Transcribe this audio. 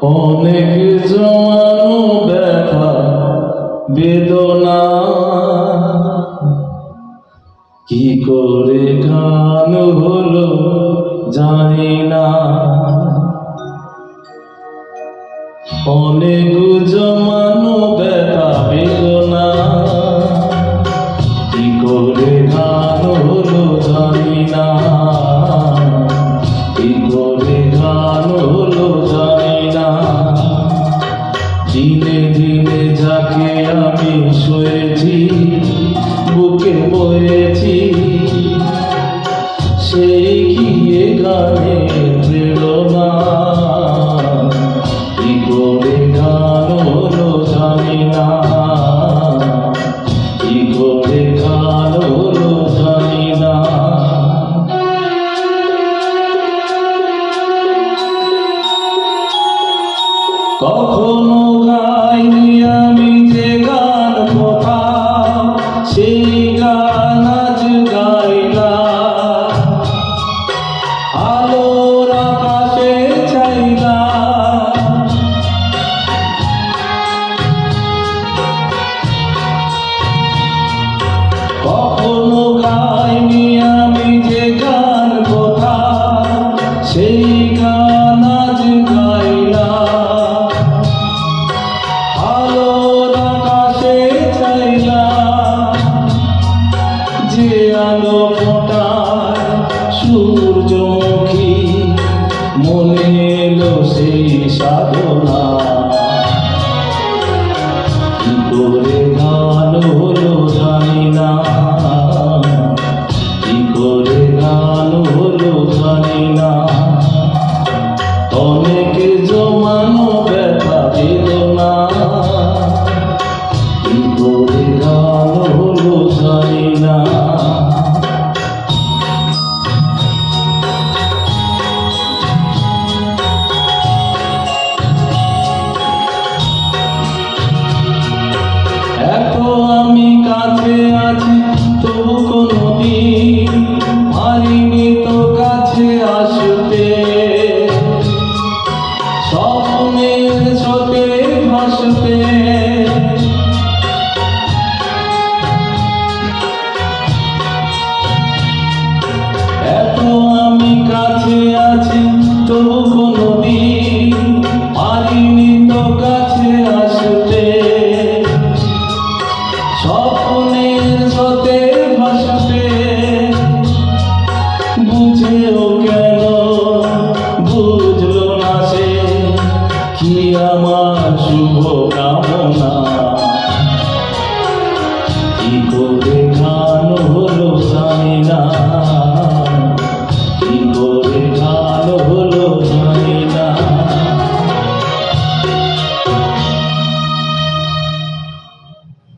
অনেক জমানো ব্যথা বেদনা কি করে গান হলো জানি না। অনেক জমানো ব্যথা বেদনা কি করে গান হলো জানি না। কি করে গান হলো জানি না। দিনে দিনে যাকে আমি শুয়েছি বুকে বয়েছি সেই গিয়ে গানে প্রেরণা কি করে গান হলো জানি না। কি করে গান হলো জানি না। কখনো গাইনি আমি যে গান কোথাও সেই গান আজ গাইলাম। আলোর আকাশে চাইলাম। কখনো গাইনি আমি যে গান কোথাও সেই গান আজ গাইলাম। আলোর আকাশে চাইলাম। যে আলো ফোটায় সূর্যমুখী মনে এলো সেই সাধনা কি করে গান হলো জানি না। কি করে গান হলো জানি না। অনেক জমানো ব্যথা বেদনা কি করে গান হলো জানি না। আমি কাছে আছি তবু কোনদিন পারিনি তো কাছে আসতে। স্বপ্নের স্রোতে ভাসতে। এত আমি কাছে আছি তবু কোনদিন পারিনি তো কাছে আসতে। স্বপ্নের স্রোতে ভাসতে। বুঝেও কেন বুঝলো না সে কি আমার শুভ কামনা।